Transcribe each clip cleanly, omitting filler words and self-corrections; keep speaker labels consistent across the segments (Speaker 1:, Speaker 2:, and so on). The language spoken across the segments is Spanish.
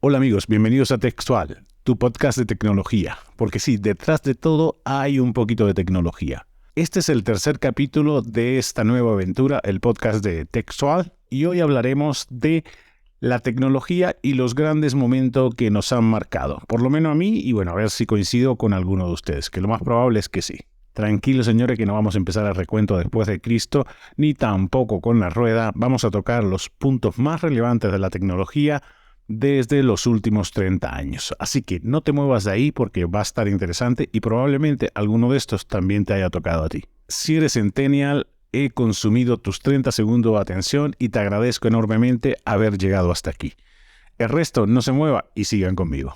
Speaker 1: Hola amigos, bienvenidos a Textual, tu podcast de tecnología. Porque sí, detrás de todo hay un poquito de tecnología. Este es el tercer capítulo de esta nueva aventura, el podcast de Textual. Y hoy hablaremos de la tecnología y los grandes momentos que nos han marcado. Por lo menos a mí, y bueno, a ver si coincido con alguno de ustedes, que lo más probable es que sí. Tranquilos señores, que no vamos a empezar el recuento después de Cristo, ni tampoco con la rueda. Vamos a tocar los puntos más relevantes de la tecnología desde los últimos 30 años. Así que no te muevas de ahí porque va a estar interesante y probablemente alguno de estos también te haya tocado a ti. Si eres centennial, he consumido tus 30 segundos de atención y te agradezco enormemente haber llegado hasta aquí. El resto no se mueva y sigan conmigo.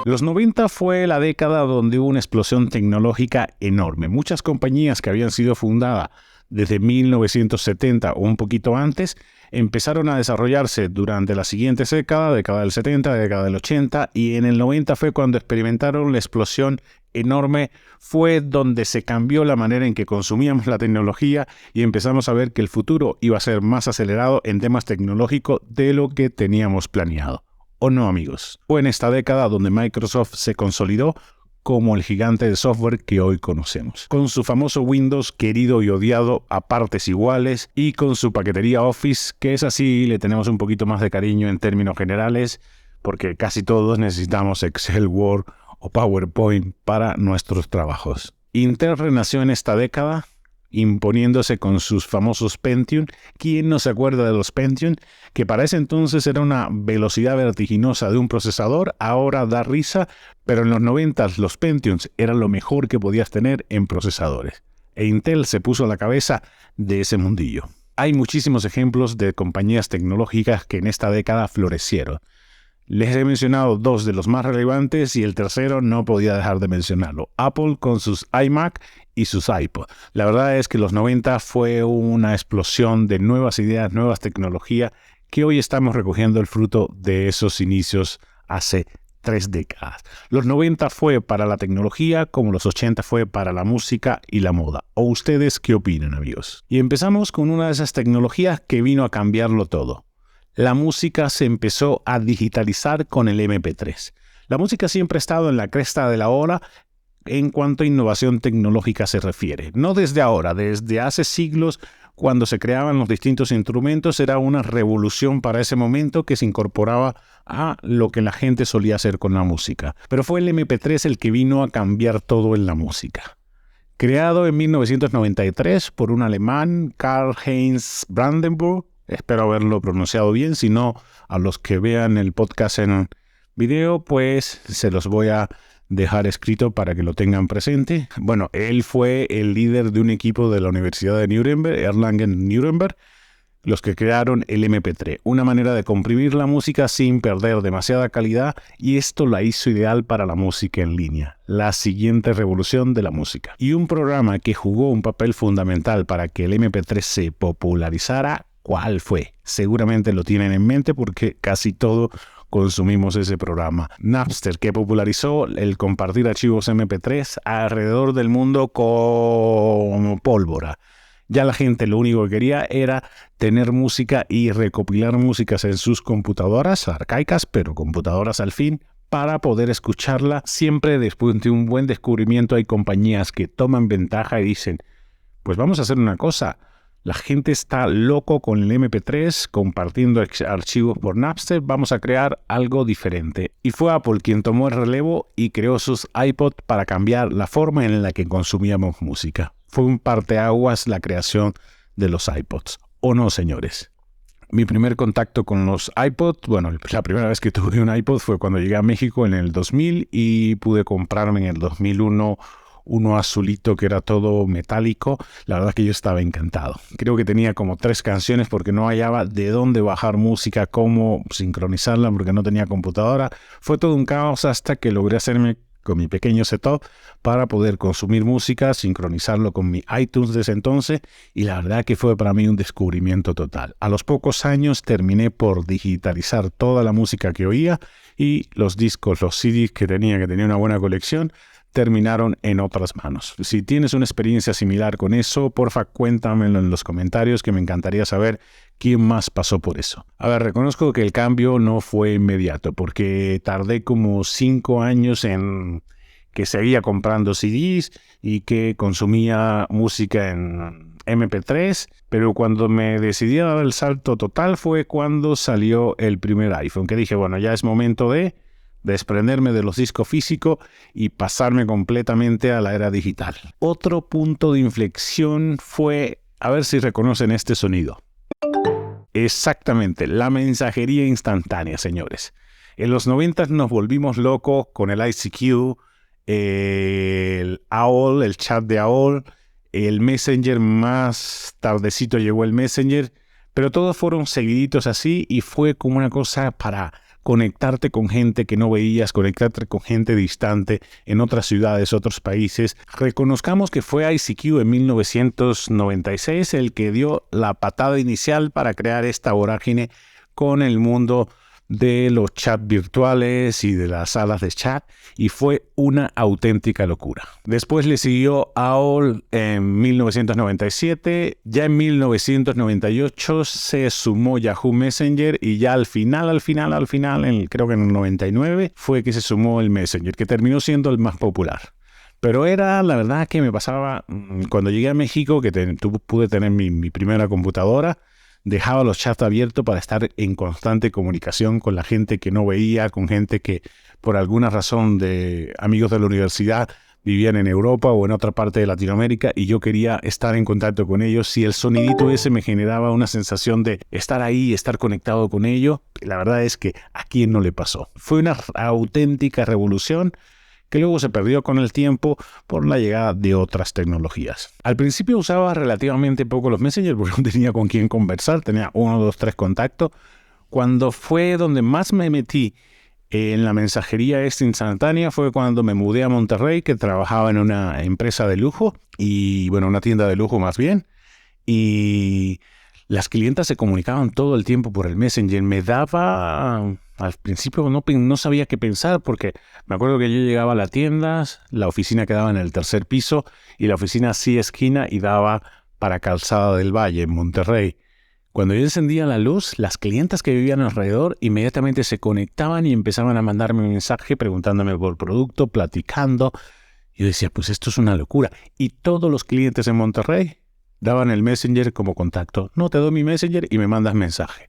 Speaker 1: Los 90 fue la década donde hubo una explosión tecnológica enorme. Muchas compañías que habían sido fundadas desde 1970 o un poquito antes, empezaron a desarrollarse durante la siguiente década del 70, década del 80, y en el 90 fue cuando experimentaron la explosión enorme. Fue donde se cambió la manera en que consumíamos la tecnología y empezamos a ver que el futuro iba a ser más acelerado en temas tecnológicos de lo que teníamos planeado. ¿O no, amigos? Fue en esta década donde Microsoft se consolidó como el gigante de software que hoy conocemos. Con su famoso Windows querido y odiado a partes iguales y con su paquetería Office, que es así, le tenemos un poquito más de cariño en términos generales, porque casi todos necesitamos Excel, Word o PowerPoint para nuestros trabajos. Intel renació en esta década, imponiéndose con sus famosos Pentium. ¿Quién no se acuerda de los Pentium? Que para ese entonces era una velocidad vertiginosa de un procesador, ahora da risa, pero en los 90 los Pentiums eran lo mejor que podías tener en procesadores. E Intel se puso a la cabeza de ese mundillo. Hay muchísimos ejemplos de compañías tecnológicas que en esta década florecieron. Les he mencionado dos de los más relevantes y el tercero no podía dejar de mencionarlo. Apple con sus iMac y sus iPod. La verdad es que los 90 fue una explosión de nuevas ideas, nuevas tecnologías, que hoy estamos recogiendo el fruto de esos inicios hace 3 décadas. Los 90 fue para la tecnología como los 80 fue para la música y la moda. ¿O ustedes qué opinan, amigos? Y empezamos con una de esas tecnologías que vino a cambiarlo todo. La música se empezó a digitalizar con el MP3. La música siempre ha estado en la cresta de la ola en cuanto a innovación tecnológica se refiere. No desde ahora, desde hace siglos, cuando se creaban los distintos instrumentos, era una revolución para ese momento que se incorporaba a lo que la gente solía hacer con la música. Pero fue el MP3 el que vino a cambiar todo en la música. Creado en 1993 por un alemán, Karl-Heinz Brandenburg, espero haberlo pronunciado bien, si no, a los que vean el podcast en video, pues se los voy a dejar escrito para que lo tengan presente. Bueno, él fue el líder de un equipo de la Universidad de Nuremberg, Erlangen-Nuremberg, los que crearon el MP3, una manera de comprimir la música sin perder demasiada calidad, y esto la hizo ideal para la música en línea, la siguiente revolución de la música. Y un programa que jugó un papel fundamental para que el MP3 se popularizara, ¿cuál fue? Seguramente lo tienen en mente porque casi todo consumimos ese programa. Napster, que popularizó el compartir archivos MP3 alrededor del mundo como pólvora. Ya la gente lo único que quería era tener música y recopilar músicas en sus computadoras arcaicas, pero computadoras al fin, para poder escucharla. Siempre después de un buen descubrimiento hay compañías que toman ventaja y dicen, pues vamos a hacer una cosa. La gente está loco con el MP3, compartiendo archivos por Napster, vamos a crear algo diferente. Y fue Apple quien tomó el relevo y creó sus iPod para cambiar la forma en la que consumíamos música. Fue un parteaguas la creación de los iPods. ¿O no, señores? Mi primer contacto con los iPod, bueno, la primera vez que tuve un iPod fue cuando llegué a México en el 2000 y pude comprarme en el 2001 uno azulito que era todo metálico. La verdad que yo estaba encantado. Creo que tenía como 3 canciones porque no hallaba de dónde bajar música, cómo sincronizarla porque no tenía computadora. Fue todo un caos hasta que logré hacerme con mi pequeño setup para poder consumir música, sincronizarlo con mi iTunes desde entonces, y la verdad que fue para mí un descubrimiento total. A los pocos años terminé por digitalizar toda la música que oía y los discos, los CDs que tenía una buena colección. terminaron en otras manos. Si tienes una experiencia similar con eso, porfa, cuéntamelo en los comentarios, que me encantaría saber quién más pasó por eso. A ver, reconozco que el cambio no fue inmediato, porque tardé como 5 años en que seguía comprando CDs y que consumía música en MP3, pero cuando me decidí a dar el salto total fue cuando salió el primer iPhone, que dije, bueno, ya es momento de desprenderme de los discos físicos y pasarme completamente a la era digital. Otro punto de inflexión fue, a ver si reconocen este sonido. Exactamente, la mensajería instantánea, señores. En los 90 nos volvimos locos con el ICQ, el AOL, el chat de AOL, el Messenger, más tardecito llegó el Messenger, pero todos fueron seguiditos así y fue como una cosa para conectarte con gente que no veías, conectarte con gente distante en otras ciudades, otros países. Reconozcamos que fue ICQ en 1996 el que dio la patada inicial para crear esta vorágine con el mundo de los chats virtuales y de las salas de chat, y fue una auténtica locura. Después le siguió AOL en 1997, ya en 1998 se sumó Yahoo Messenger y ya al final, creo que en el 99, fue que se sumó el Messenger, que terminó siendo el más popular. Pero era la verdad que me pasaba, cuando llegué a México, que pude tener mi primera computadora, dejaba los chats abiertos para estar en constante comunicación con la gente que no veía, con gente que por alguna razón de amigos de la universidad vivían en Europa o en otra parte de Latinoamérica y yo quería estar en contacto con ellos. Y el sonidito ese me generaba una sensación de estar ahí, estar conectado con ellos. La verdad es que a quién no le pasó. Fue una auténtica revolución que luego se perdió con el tiempo por la llegada de otras tecnologías. Al principio usaba relativamente poco los Messenger porque no tenía con quién conversar, tenía 1, 2, 3 contactos. Cuando fue donde más me metí en la mensajería instantánea fue cuando me mudé a Monterrey, que trabajaba en una empresa de lujo, y bueno, una tienda de lujo más bien, y las clientas se comunicaban todo el tiempo por el Messenger. Me daba... Al principio no sabía qué pensar porque me acuerdo que yo llegaba a la tienda, la oficina quedaba en el 3er piso y la oficina hacía esquina y daba para Calzada del Valle, en Monterrey. Cuando yo encendía la luz, las clientas que vivían alrededor inmediatamente se conectaban y empezaban a mandarme un mensaje preguntándome por el producto, platicando. Yo decía, pues esto es una locura. Y todos los clientes en Monterrey daban el Messenger como contacto. No, te doy mi Messenger y me mandas mensaje.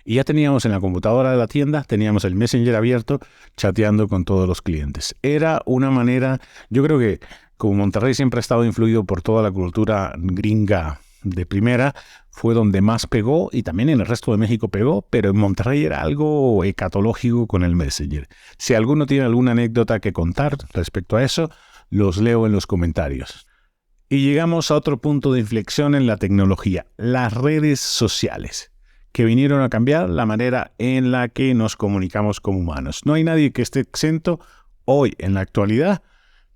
Speaker 1: Y ya teníamos en la computadora de la tienda, teníamos el Messenger abierto, chateando con todos los clientes. Era una manera, yo creo que como Monterrey siempre ha estado influido por toda la cultura gringa de primera, fue donde más pegó y también en el resto de México pegó, pero en Monterrey era algo escatológico con el Messenger. Si alguno tiene alguna anécdota que contar respecto a eso, los leo en los comentarios. Y llegamos a otro punto de inflexión en la tecnología, las redes sociales, que vinieron a cambiar la manera en la que nos comunicamos como humanos. No hay nadie que esté exento hoy, en la actualidad,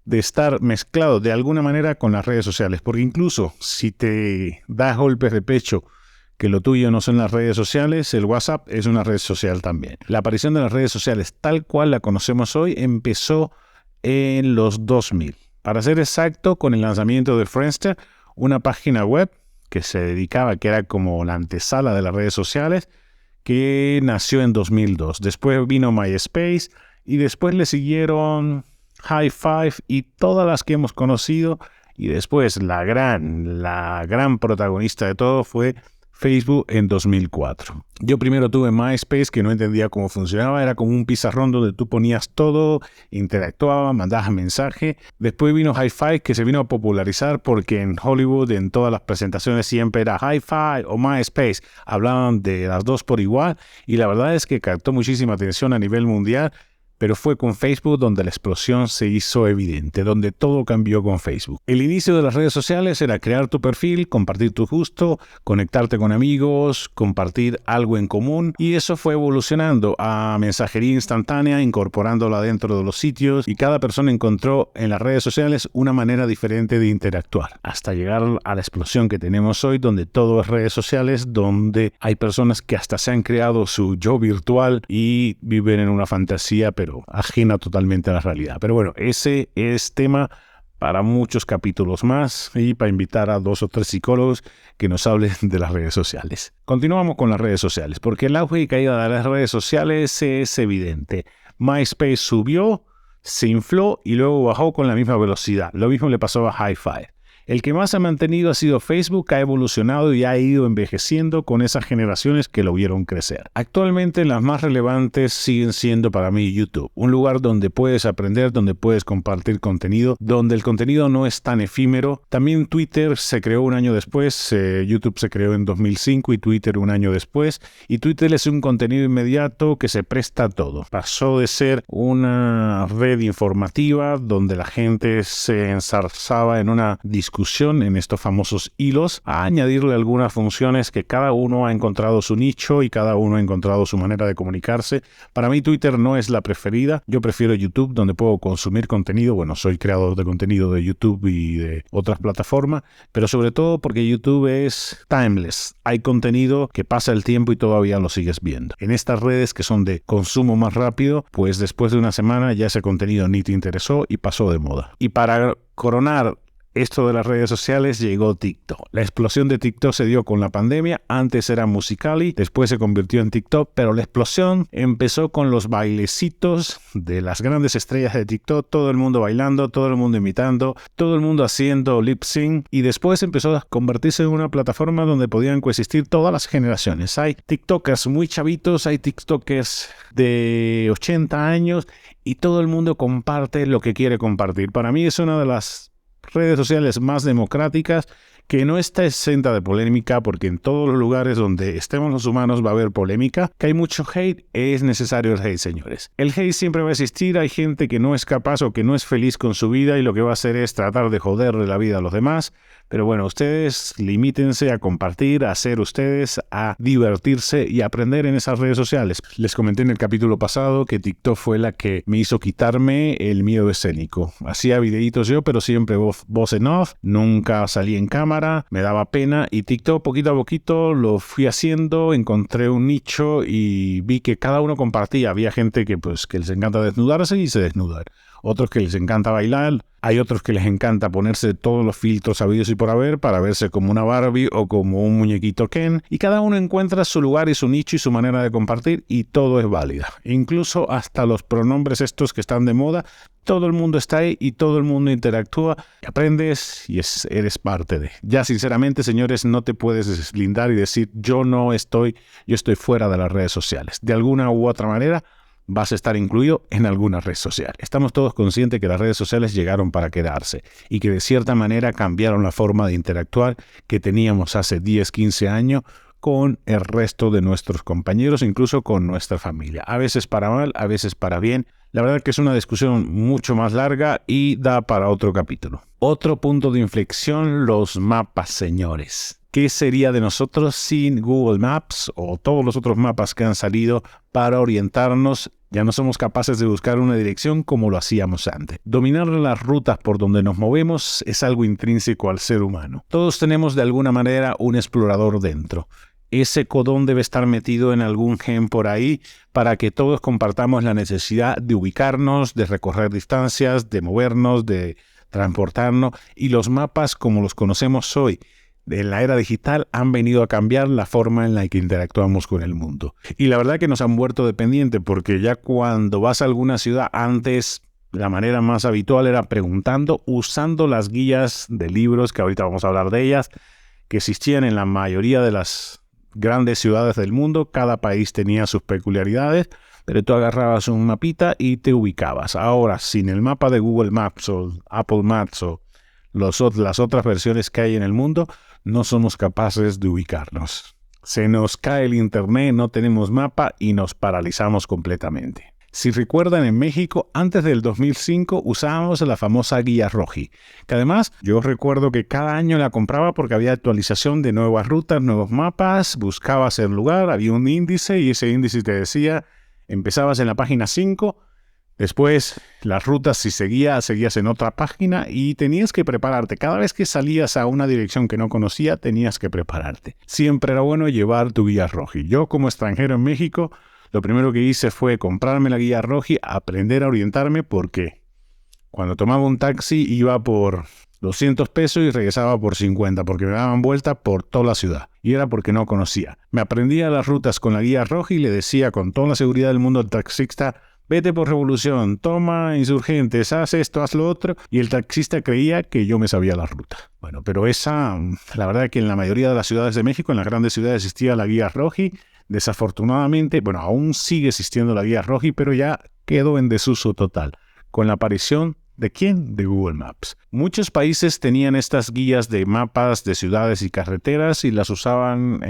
Speaker 1: de estar mezclado de alguna manera con las redes sociales, porque incluso si te das golpes de pecho que lo tuyo no son las redes sociales, el WhatsApp es una red social también. La aparición de las redes sociales tal cual la conocemos hoy empezó en los 2000. Para ser exacto, con el lanzamiento de Friendster, una página web que se dedicaba, que era como la antesala de las redes sociales, que nació en 2002. Después vino MySpace y después le siguieron Hi5 y todas las que hemos conocido. Y después la gran protagonista de todo fue Facebook en 2004. Yo primero tuve MySpace, que no entendía cómo funcionaba. Era como un pizarrón donde tú ponías todo, interactuaba, mandabas mensaje. Después vino Hi5, que se vino a popularizar porque en Hollywood, en todas las presentaciones, siempre era Hi5 o MySpace. Hablaban de las dos por igual y la verdad es que captó muchísima atención a nivel mundial. Pero fue con Facebook donde la explosión se hizo evidente, donde todo cambió con Facebook. El inicio de las redes sociales era crear tu perfil, compartir tu gusto, conectarte con amigos, compartir algo en común, y eso fue evolucionando a mensajería instantánea, incorporándola dentro de los sitios, y cada persona encontró en las redes sociales una manera diferente de interactuar, hasta llegar a la explosión que tenemos hoy, donde todo es redes sociales, donde hay personas que hasta se han creado su yo virtual y viven en una fantasía, pero pero ajena totalmente a la realidad. Pero bueno, ese es tema para muchos capítulos más y para invitar a 2 o 3 psicólogos que nos hablen de las redes sociales. Continuamos con las redes sociales, porque el auge y caída de las redes sociales es evidente. MySpace subió, se infló y luego bajó con la misma velocidad. Lo mismo le pasó a Hi-Fi. El que más ha mantenido ha sido Facebook, ha evolucionado y ha ido envejeciendo con esas generaciones que lo vieron crecer. Actualmente las más relevantes siguen siendo para mí YouTube, un lugar donde puedes aprender, donde puedes compartir contenido, donde el contenido no es tan efímero. También Twitter se creó un año después, YouTube se creó en 2005 y Twitter un año después, y Twitter es un contenido inmediato que se presta a todo. Pasó de ser una red informativa donde la gente se enzarzaba en una discusión en estos famosos hilos, a añadirle algunas funciones que cada uno ha encontrado su nicho y cada uno ha encontrado su manera de comunicarse. Para mí Twitter no es la preferida, yo prefiero YouTube, donde puedo consumir contenido. Bueno, soy creador de contenido de YouTube y de otras plataformas, pero sobre todo porque YouTube es timeless. Hay contenido que pasa el tiempo y todavía lo sigues viendo. En estas redes que son de consumo más rápido, pues después de una semana ya ese contenido ni te interesó y pasó de moda. Y para coronar esto de las redes sociales, llegó TikTok. La explosión de TikTok se dio con la pandemia. Antes era Musical.ly, después se convirtió en TikTok, pero la explosión empezó con los bailecitos de las grandes estrellas de TikTok, todo el mundo bailando, todo el mundo imitando, todo el mundo haciendo lip sync, y después empezó a convertirse en una plataforma donde podían coexistir todas las generaciones. Hay TikTokers muy chavitos, hay TikTokers de 80 años y todo el mundo comparte lo que quiere compartir. Para mí es una de las redes sociales más democráticas, que no está exenta de polémica, porque en todos los lugares donde estemos los humanos va a haber polémica. Que hay mucho hate, es necesario el hate, señores. El hate siempre va a existir. Hay gente que no es capaz o que no es feliz con su vida y lo que va a hacer es tratar de joderle la vida a los demás. Pero bueno, ustedes limítense a compartir, a ser ustedes, a divertirse y a aprender en esas redes sociales. Les comenté en el capítulo pasado que TikTok fue la que me hizo quitarme el miedo escénico. Hacía videitos yo, pero siempre voz en off, nunca salí en cámara, me daba pena, y TikTok poquito a poquito lo fui haciendo, encontré un nicho y vi que cada uno compartía. Había gente que les encanta desnudarse y se desnudan. Otros que les encanta bailar, hay otros que les encanta ponerse todos los filtros habidos y por haber para verse como una Barbie o como un muñequito Ken, y cada uno encuentra su lugar y su nicho y su manera de compartir, y todo es válida. Incluso hasta los pronombres estos que están de moda, todo el mundo está ahí y todo el mundo interactúa, aprendes y eres parte de. Ya sinceramente, señores, no te puedes deslindar y decir yo estoy fuera de las redes sociales. De alguna u otra manera vas a estar incluido en alguna red social. Estamos todos conscientes que las redes sociales llegaron para quedarse y que de cierta manera cambiaron la forma de interactuar que teníamos hace 10, 15 años con el resto de nuestros compañeros, incluso con nuestra familia. A veces para mal, a veces para bien. La verdad que es una discusión mucho más larga y da para otro capítulo. Otro punto de inflexión, los mapas, señores. ¿Qué sería de nosotros sin Google Maps o todos los otros mapas que han salido para orientarnos? Ya no somos capaces de buscar una dirección como lo hacíamos antes. Dominar las rutas por donde nos movemos es algo intrínseco al ser humano. Todos tenemos de alguna manera un explorador dentro. Ese codón debe estar metido en algún gen por ahí para que todos compartamos la necesidad de ubicarnos, de recorrer distancias, de movernos, de transportarnos. Y los mapas, como los conocemos hoy, en la era digital, han venido a cambiar la forma en la que interactuamos con el mundo. Y la verdad que nos han vuelto dependientes, porque ya cuando vas a alguna ciudad, antes la manera más habitual era preguntando, usando las guías de libros, que ahorita vamos a hablar de ellas, que existían en la mayoría de las grandes ciudades del mundo. Cada país tenía sus peculiaridades, pero tú agarrabas un mapita y te ubicabas. Ahora, sin el mapa de Google Maps o Apple Maps o las otras versiones que hay en el mundo, no somos capaces de ubicarnos. Se nos cae el internet, no tenemos mapa y nos paralizamos completamente. Si recuerdan, en México, antes del 2005, usábamos la famosa guía Roji, que además yo recuerdo que cada año la compraba porque había actualización de nuevas rutas, nuevos mapas, buscabas el lugar, había un índice y ese índice te decía, empezabas en la página 5, después las rutas si seguías en otra página y tenías que prepararte. Cada vez que salías a una dirección que no conocía, tenías que prepararte. Siempre era bueno llevar tu guía Roji. Yo, como extranjero en México, lo primero que hice fue comprarme la guía Roji, aprender a orientarme porque cuando tomaba un taxi iba por 200 pesos y regresaba por 50 porque me daban vuelta por toda la ciudad. Y era porque no conocía. Me aprendía las rutas con la guía Roji y le decía con toda la seguridad del mundo al taxista: vete por Revolución, toma Insurgentes, haz esto, haz lo otro. Y el taxista creía que yo me sabía la ruta. Bueno, pero la verdad es que en la mayoría de las ciudades de México, en las grandes ciudades, existía la guía Roji. Desafortunadamente, aún sigue existiendo la guía Roji, pero ya quedó en desuso total, con la aparición ¿de quién? De Google Maps. Muchos países tenían estas guías de mapas de ciudades y carreteras y las usaban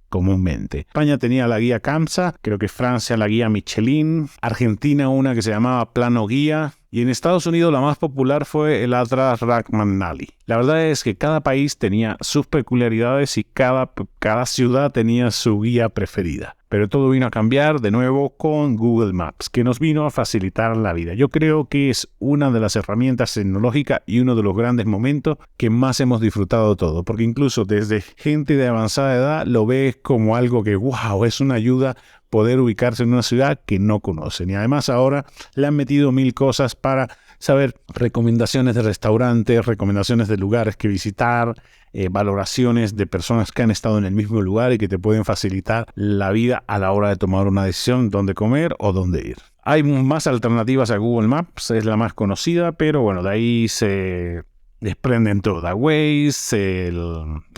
Speaker 1: comúnmente. España tenía la guía CAMSA, creo que Francia la guía Michelin, Argentina una que se llamaba Plano Guía, y en Estados Unidos la más popular fue el Atlas Rachmaninoff. La verdad es que cada país tenía sus peculiaridades y cada ciudad tenía su guía preferida. Pero todo vino a cambiar de nuevo con Google Maps, que nos vino a facilitar la vida. Yo creo que es una de las herramientas tecnológicas y uno de los grandes momentos que más hemos disfrutado todo, porque incluso desde gente de avanzada edad lo ve como algo que, wow, es una ayuda poder ubicarse en una ciudad que no conocen. Y además ahora le han metido 1000 cosas para saber recomendaciones de restaurantes, recomendaciones de lugares que visitar, valoraciones de personas que han estado en el mismo lugar y que te pueden facilitar la vida a la hora de tomar una decisión dónde comer o dónde ir. Hay más alternativas a Google Maps, es la más conocida, pero bueno, de ahí se desprenden todas. Waze,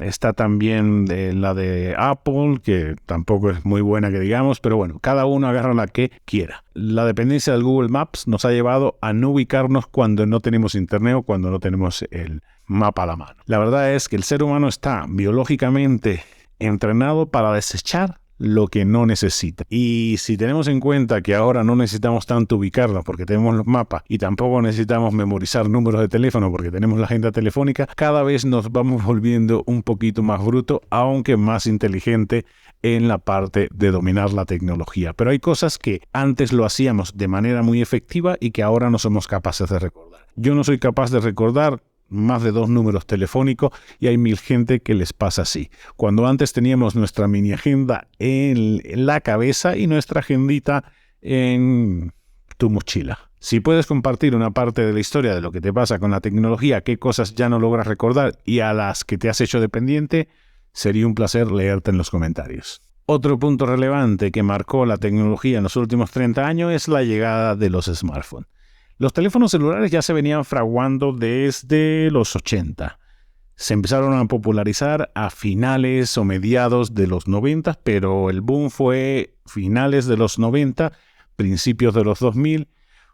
Speaker 1: está también la de Apple, que tampoco es muy buena que digamos, pero bueno, cada uno agarra la que quiera. La dependencia del Google Maps nos ha llevado a no ubicarnos cuando no tenemos internet o cuando no tenemos el mapa a la mano. La verdad es que el ser humano está biológicamente entrenado para desechar lo que no necesita. Y si tenemos en cuenta que ahora no necesitamos tanto ubicarnos porque tenemos los mapas y tampoco necesitamos memorizar números de teléfono porque tenemos la agenda telefónica, cada vez nos vamos volviendo un poquito más bruto, aunque más inteligente en la parte de dominar la tecnología. Pero hay cosas que antes lo hacíamos de manera muy efectiva y que ahora no somos capaces de recordar. Yo no soy capaz de recordar más de 2 números telefónicos y hay 1000 gente que les pasa así. Cuando antes teníamos nuestra mini agenda en la cabeza y nuestra agendita en tu mochila. Si puedes compartir una parte de la historia de lo que te pasa con la tecnología, qué cosas ya no logras recordar y a las que te has hecho dependiente, sería un placer leerte en los comentarios. Otro punto relevante que marcó la tecnología en los últimos 30 años es la llegada de los smartphones. Los teléfonos celulares ya se venían fraguando desde los 80. Se empezaron a popularizar a finales o mediados de los 90, pero el boom fue finales de los 90, principios de los 2000.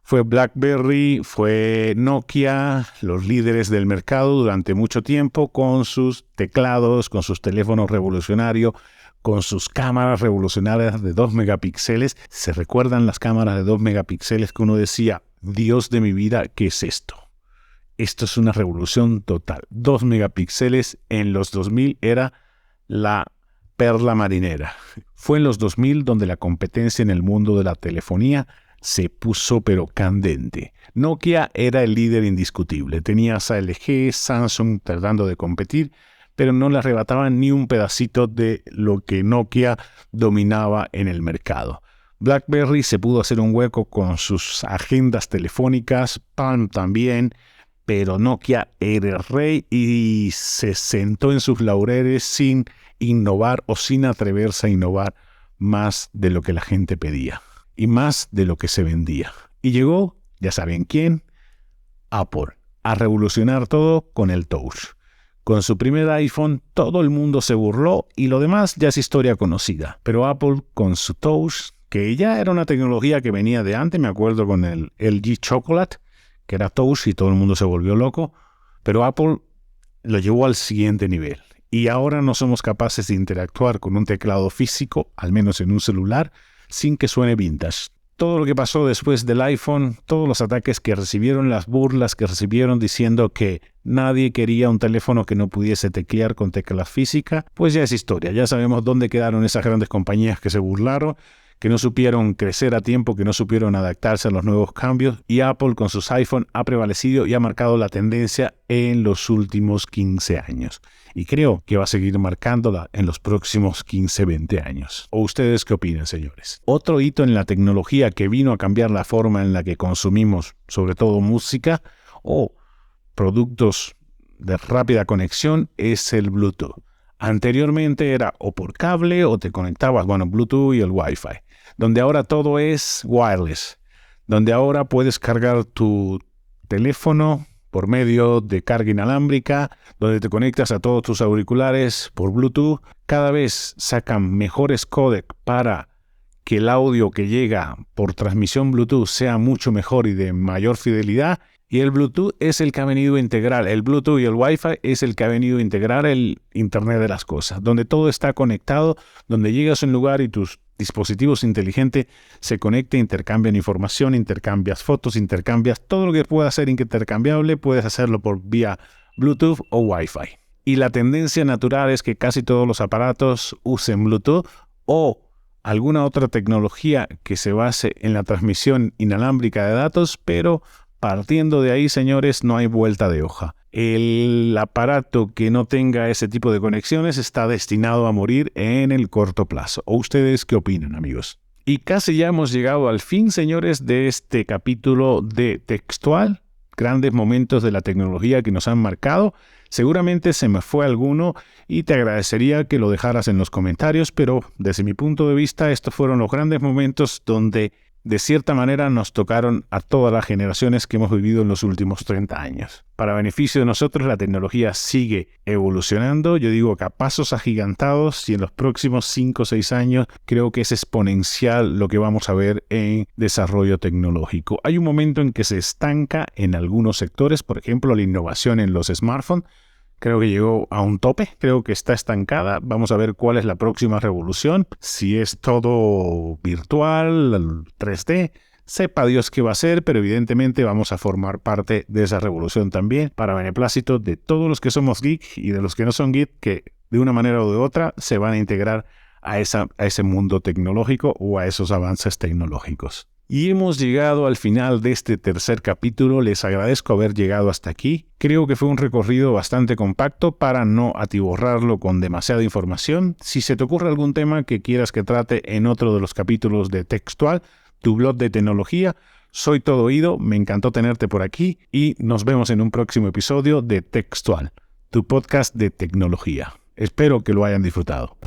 Speaker 1: Fue BlackBerry, fue Nokia, los líderes del mercado durante mucho tiempo con sus teclados, con sus teléfonos revolucionarios, con sus cámaras revolucionarias de 2 megapíxeles. ¿Se recuerdan las cámaras de 2 megapíxeles que uno decía, Dios de mi vida, qué es esto? Esto es una revolución total. 2 megapíxeles en los 2000 era la perla marinera. Fue en los 2000 donde la competencia en el mundo de la telefonía se puso pero candente. Nokia era el líder indiscutible. Tenías a LG, Samsung tratando de competir, pero no le arrebataban ni un pedacito de lo que Nokia dominaba en el mercado. BlackBerry se pudo hacer un hueco con sus agendas telefónicas, Palm también, pero Nokia era el rey y se sentó en sus laureles sin innovar o sin atreverse a innovar más de lo que la gente pedía y más de lo que se vendía. Y llegó, ya saben quién, Apple, a revolucionar todo con el Touch. Con su primer iPhone todo el mundo se burló y lo demás ya es historia conocida. Pero Apple con su Touch, que ya era una tecnología que venía de antes, me acuerdo con el LG Chocolate, que era Touch y todo el mundo se volvió loco, pero Apple lo llevó al siguiente nivel. Y ahora no somos capaces de interactuar con un teclado físico, al menos en un celular, sin que suene vintage. Todo lo que pasó después del iPhone, todos los ataques que recibieron, las burlas que recibieron diciendo que nadie quería un teléfono que no pudiese teclear con teclas físicas, pues ya es historia. Ya sabemos dónde quedaron esas grandes compañías que se burlaron, que no supieron crecer a tiempo, que no supieron adaptarse a los nuevos cambios, y Apple con sus iPhone ha prevalecido y ha marcado la tendencia en los últimos 15 años. Y creo que va a seguir marcándola en los próximos 15, 20 años. ¿O ustedes qué opinan, señores? Otro hito en la tecnología que vino a cambiar la forma en la que consumimos, sobre todo música o productos de rápida conexión, es el Bluetooth. Anteriormente era o por cable o te conectabas, Bluetooth y el Wi-Fi, donde ahora todo es wireless, donde ahora puedes cargar tu teléfono por medio de carga inalámbrica, donde te conectas a todos tus auriculares por Bluetooth. Cada vez sacan mejores códecs para que el audio que llega por transmisión Bluetooth sea mucho mejor y de mayor fidelidad. Y el Bluetooth es el que ha venido a integrar, el Bluetooth y el Wi-Fi es el que ha venido a integrar el Internet de las cosas, donde todo está conectado, donde llegas a un lugar y tus dispositivos inteligentes se conectan, intercambian información, intercambias fotos, intercambias todo lo que pueda ser intercambiable, puedes hacerlo por vía Bluetooth o Wi-Fi. Y la tendencia natural es que casi todos los aparatos usen Bluetooth o alguna otra tecnología que se base en la transmisión inalámbrica de datos, pero partiendo de ahí, señores, no hay vuelta de hoja. El aparato que no tenga ese tipo de conexiones está destinado a morir en el corto plazo. ¿O ustedes qué opinan, amigos? Y casi ya hemos llegado al fin, señores, de este capítulo de Textual. Grandes momentos de la tecnología que nos han marcado. Seguramente se me fue alguno y te agradecería que lo dejaras en los comentarios, pero desde mi punto de vista estos fueron los grandes momentos donde de cierta manera nos tocaron a todas las generaciones que hemos vivido en los últimos 30 años. Para beneficio de nosotros, la tecnología sigue evolucionando, yo digo que a pasos agigantados, y en los próximos 5 o 6 años creo que es exponencial lo que vamos a ver en desarrollo tecnológico. Hay un momento en que se estanca en algunos sectores, por ejemplo, la innovación en los smartphones. Creo que llegó a un tope, creo que está estancada. Vamos a ver cuál es la próxima revolución. Si es todo virtual, 3D, sepa Dios qué va a ser, pero evidentemente vamos a formar parte de esa revolución también para beneplácito de todos los que somos geek y de los que no son geek, que de una manera o de otra se van a integrar a ese mundo tecnológico o a esos avances tecnológicos. Y hemos llegado al final de este tercer capítulo. Les agradezco haber llegado hasta aquí. Creo que fue un recorrido bastante compacto para no atiborrarlo con demasiada información. Si se te ocurre algún tema que quieras que trate en otro de los capítulos de Textual, tu blog de tecnología, soy todo oído. Me encantó tenerte por aquí y nos vemos en un próximo episodio de Textual, tu podcast de tecnología. Espero que lo hayan disfrutado.